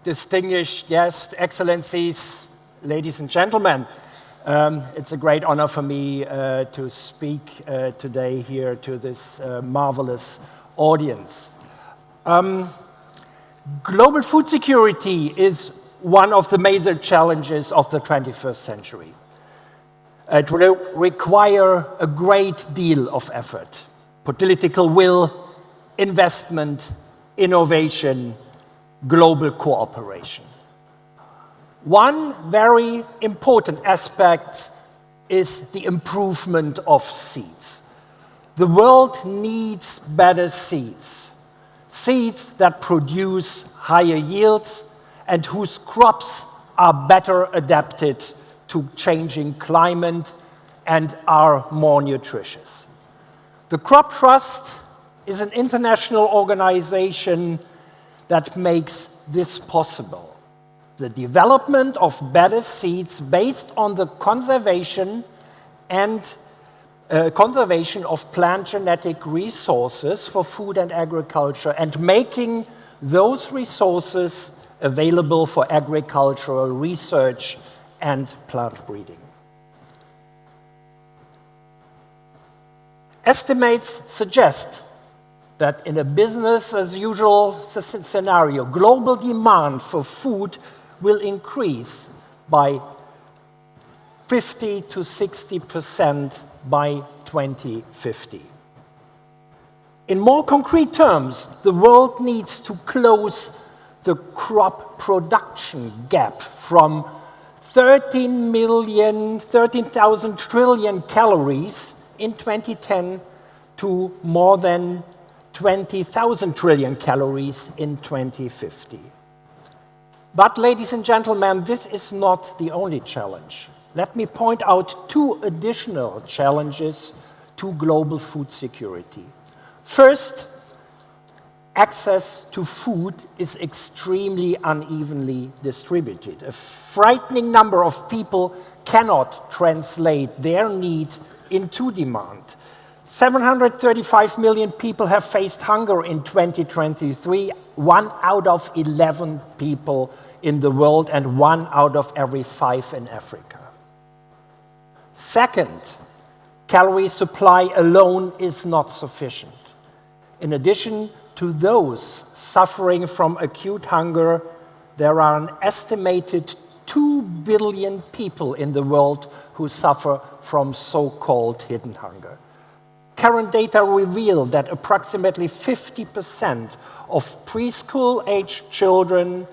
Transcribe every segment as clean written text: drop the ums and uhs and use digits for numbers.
distinguished guests, excellencies, ladies and gentlemen. It's a great honor for me to speak today here to this marvelous audience. Global food security is one of the major challenges of the 21st century. It will require a great deal of effort, political will, investment, innovation, global cooperation. One very important aspect is the improvement of seeds. The world needs better seeds, seeds that produce higher yields and whose crops are better adapted to changing climate and are more nutritious. The Crop Trust is an international organization that makes this possible. The development of better seeds based on the conservation of plant genetic resources for food and agriculture, and making those resources available for agricultural research and plant breeding. Estimates suggest that in a business-as-usual scenario, global demand for food will increase by 50 to 60% by 2050. In more concrete terms, the world needs to close the crop production gap from 13,000 trillion calories in 2010 to more than 20,000 trillion calories in 2050. But, ladies and gentlemen, this is not the only challenge. Let me point out two additional challenges to global food security. First, access to food is extremely unevenly distributed. A frightening number of people cannot translate their need into demand. 735 million people have faced hunger in 2023, 1 out of 11 people in the world and 1 out of every 5 in Africa. Second, calorie supply alone is not sufficient. In addition to those suffering from acute hunger, there are an estimated 2 billion people in the world who suffer from so-called hidden hunger. Current data reveal that approximately 50% of preschool-aged children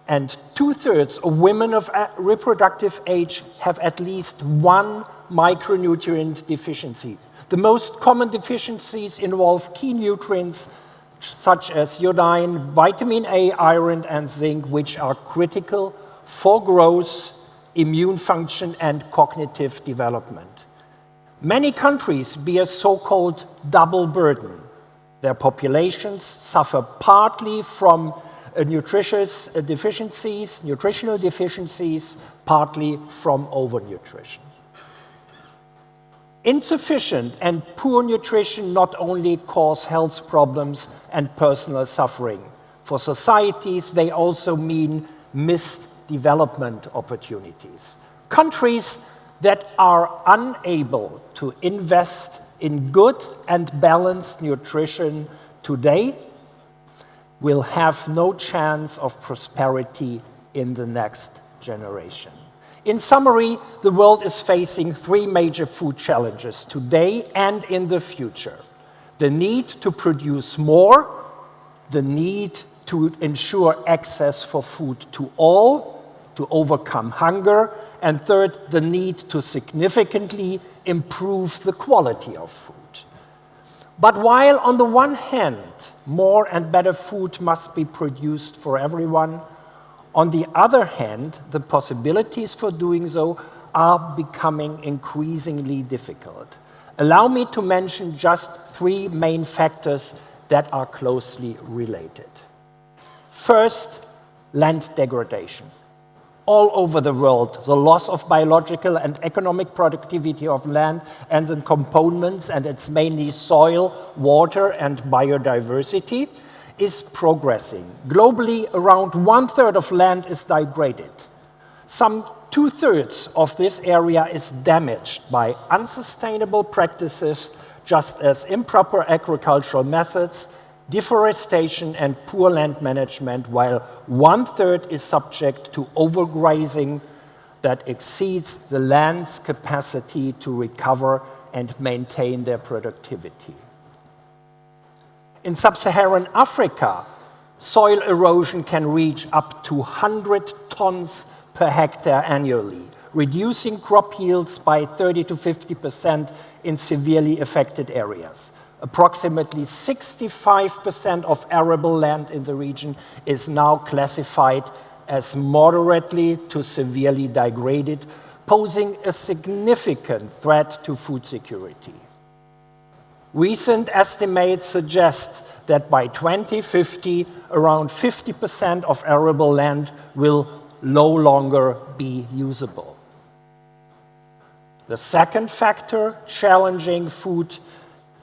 and 2/3 of women of reproductive age have at least one micronutrient deficiency. The most common deficiencies involve key nutrients such as iodine, vitamin A, iron, and zinc, which are critical for growth, immune function, and cognitive development. Many countries bear so-called double burden. Their populations suffer partly from nutritional deficiencies, partly from overnutrition. Insufficient and poor nutrition not only cause health problems and personal suffering. For societies, they also mean missed development opportunities. Countries that are unable to invest in good and balanced nutrition today will have no chance of prosperity in the next generation. In summary, the world is facing 3 major food challenges today and in the future. The need to produce more, the need to ensure access for food to all, to overcome hunger, and third, the need to significantly improve the quality of food. But while on the one hand, more and better food must be produced for everyone, on the other hand, the possibilities for doing so are becoming increasingly difficult. Allow me to mention just 3 main factors that are closely related. First, land degradation. All over the world, the loss of biological and economic productivity of land and the components, and it's mainly soil, water, and biodiversity, is progressing. Globally, around 1/3 of land is degraded. Some 2/3 of this area is damaged by unsustainable practices, just as improper agricultural methods, deforestation, and poor land management, while 1/3 is subject to overgrazing that exceeds the land's capacity to recover and maintain their productivity. In sub-Saharan Africa, soil erosion can reach up to 100 tons per hectare annually, reducing crop yields by 30 to 50% in severely affected areas. Approximately 65% of arable land in the region is now classified as moderately to severely degraded, posing a significant threat to food security. Recent estimates suggest that by 2050, around 50% of arable land will no longer be usable. The second factor challenging food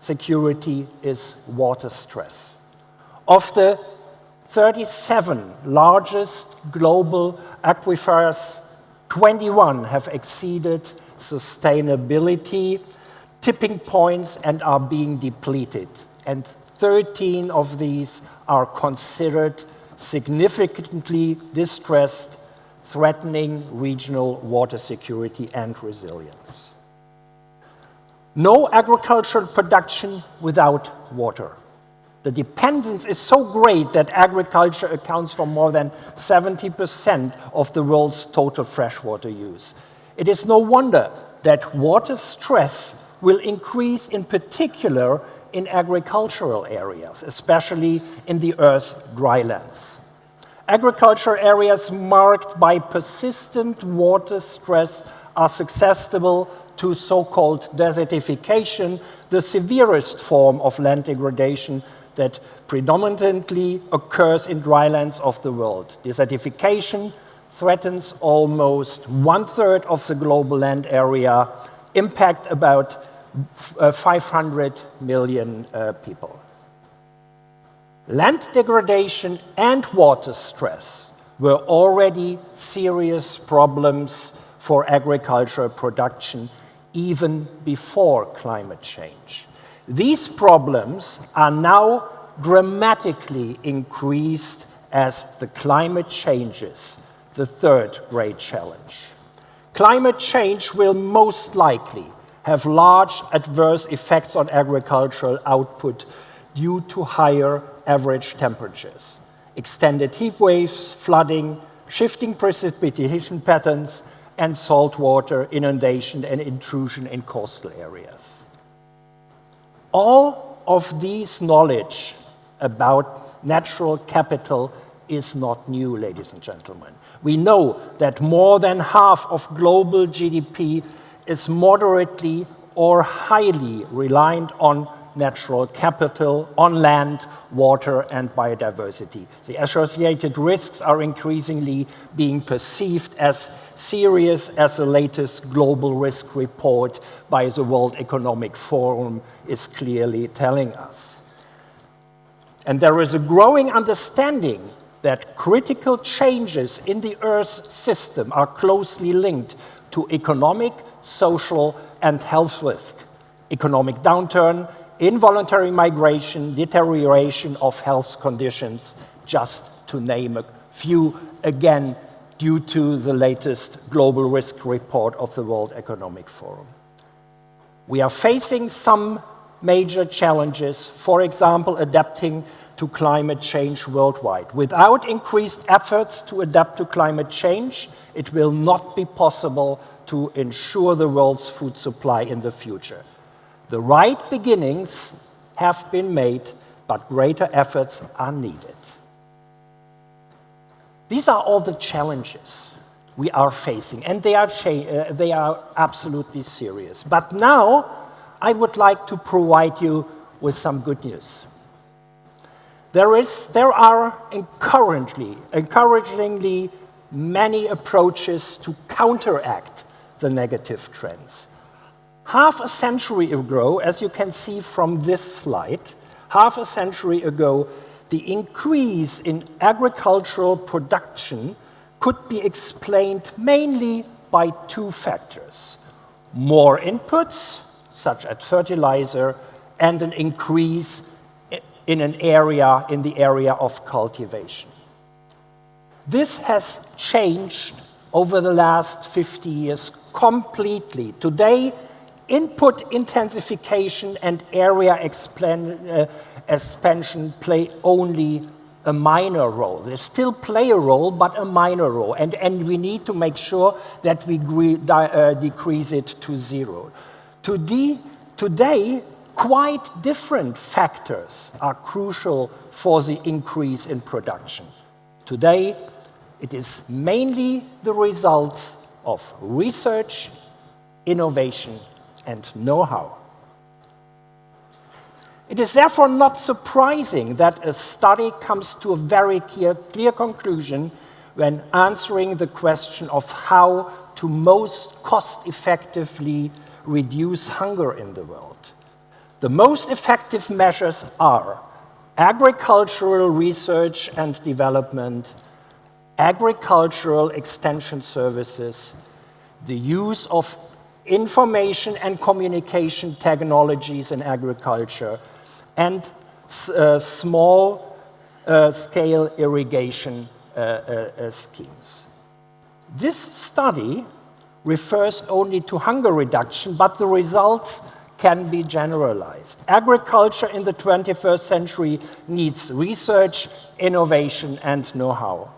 security is water stress. Of the 37 largest global aquifers, 21 have exceeded sustainability tipping points and are being depleted, and 13 of these are considered significantly distressed, threatening regional water security and resilience. No agricultural production without water. The dependence is so great that agriculture accounts for more than 70% of the world's total freshwater use. It is no wonder that water stress will increase, in particular in agricultural areas, especially in the Earth's drylands. Agricultural areas marked by persistent water stress are susceptible to so-called desertification, the severest form of land degradation that predominantly occurs in drylands of the world. Desertification threatens almost 1/3 of the global land area, impact about 500 million people. Land degradation and water stress were already serious problems for agricultural production even before climate change. These problems are now dramatically increased as the climate changes, the third great challenge. Climate change will most likely have large adverse effects on agricultural output due to higher average temperatures, extended heat waves, flooding, shifting precipitation patterns, and saltwater inundation and intrusion in coastal areas. All of these knowledge about natural capital is not new, ladies and gentlemen. We know that more than half of global GDP is moderately or highly reliant on natural capital, on land, water, and biodiversity. The associated risks are increasingly being perceived as serious as the latest global risk report by the World Economic Forum is clearly telling us. And there is a growing understanding that critical changes in the Earth system are closely linked to economic, social, and health risk. Economic downturn, involuntary migration, deterioration of health conditions, just to name a few, again, due to the latest global risk report of the World Economic Forum. We are facing some major challenges, for example, adapting to climate change worldwide. Without increased efforts to adapt to climate change, it will not be possible to ensure the world's food supply in the future. The right beginnings have been made, but greater efforts are needed. These are all the challenges we are facing, and they are absolutely serious. But now, I would like to provide you with some good news. There are encouragingly many approaches to counteract the negative trends. Half a century ago, as you can see from this slide, half a century ago, the increase in agricultural production could be explained mainly by two factors: more inputs, such as fertilizer, and an increase in the area of cultivation. This has changed over the last 50 years completely. Today, input intensification and area expansion play only a minor role. They still play a role, but a minor role. And we need to make sure that we decrease it to zero. Today, quite different factors are crucial for the increase in production. Today, it is mainly the results of research, innovation, and know-how. It is therefore not surprising that a study comes to a very clear conclusion when answering the question of how to most cost-effectively reduce hunger in the world. The most effective measures are agricultural research and development, agricultural extension services, the use of information and communication technologies in agriculture, and small-scale irrigation schemes. This study refers only to hunger reduction, but the results can be generalized. Agriculture in the 21st century needs research, innovation, and know-how.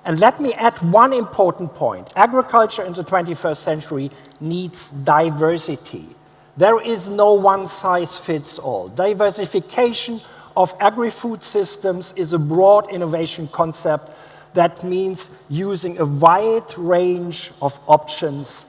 And let me add one important point. Agriculture in the 21st century needs diversity. There is no one-size-fits-all. Diversification of agri-food systems is a broad innovation concept that means using a wide range of options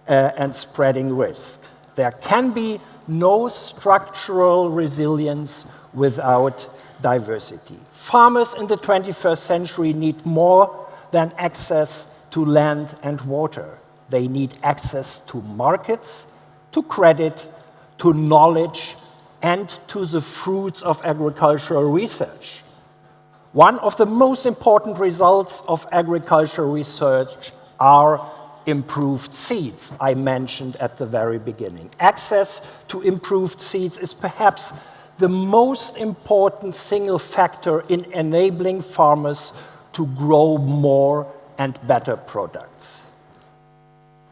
and spreading risk. There can be no structural resilience without diversity. Farmers in the 21st century need more than access to land and water. They need access to markets, to credit, to knowledge, and to the fruits of agricultural research. One of the most important results of agricultural research are improved seeds, I mentioned at the very beginning. Access to improved seeds is perhaps the most important single factor in enabling farmers to grow more and better products.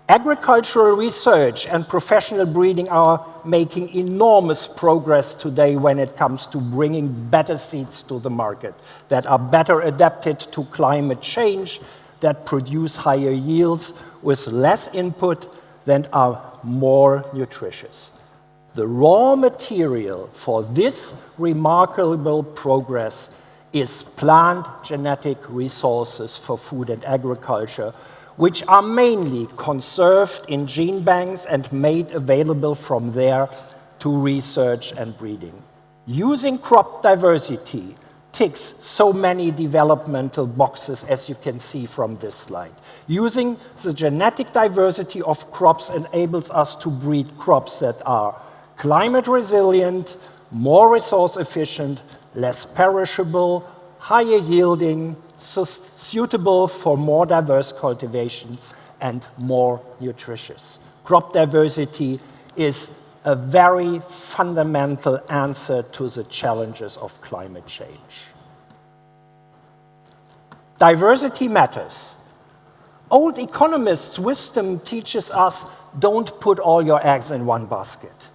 Agricultural research and professional breeding are making enormous progress today when it comes to bringing better seeds to the market that are better adapted to climate change, that produce higher yields with less input, that are more nutritious. The raw material for this remarkable progress is plant genetic resources for food and agriculture, which are mainly conserved in gene banks and made available from there to research and breeding. Using crop diversity ticks so many developmental boxes, as you can see from this slide. Using the genetic diversity of crops enables us to breed crops that are climate resilient, more resource efficient, less perishable, higher yielding, suitable for more diverse cultivation, and more nutritious. Crop diversity is a very fundamental answer to the challenges of climate change. Diversity matters. Old economists' wisdom teaches us, don't put all your eggs in one basket.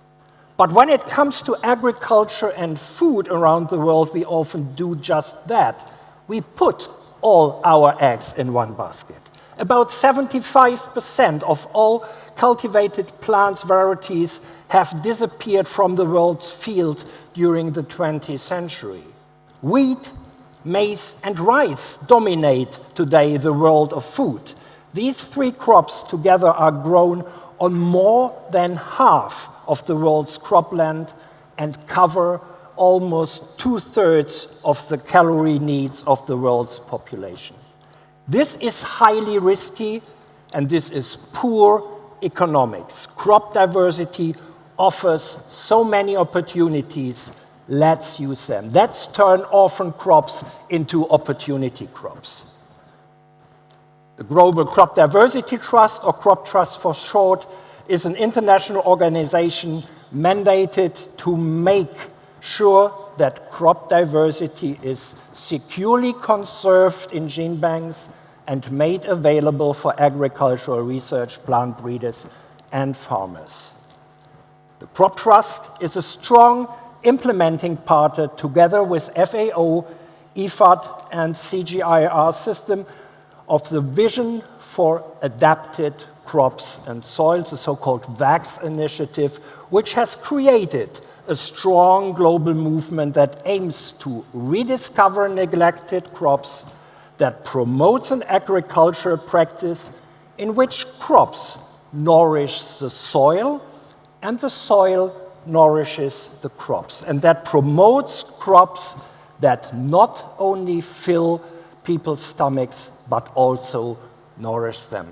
But when it comes to agriculture and food around the world, we often do just that. We put all our eggs in one basket. About 75% of all cultivated plant varieties have disappeared from the world's field during the 20th century. Wheat, maize, and rice dominate today the world of food. These three crops together are grown on more than half of the world's cropland and cover almost 2/3 of the calorie needs of the world's population. This is highly risky, and this is poor economics. Crop diversity offers so many opportunities Let's use them. Let's turn orphan crops into opportunity crops. The Global Crop Diversity Trust, or Crop Trust for short, is an international organization mandated to make sure that crop diversity is securely conserved in gene banks and made available for agricultural research, plant breeders, and farmers. The Crop Trust is a strong implementing partner together with FAO, IFAD, and CGIAR system of the Vision for Adapted Crops and Soils, the so-called VAX initiative, which has created a strong global movement that aims to rediscover neglected crops, that promotes an agricultural practice in which crops nourish the soil and the soil nourishes the crops, and that promotes crops that not only fill people's stomachs but also nourish them.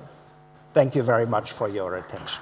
Thank you very much for your attention.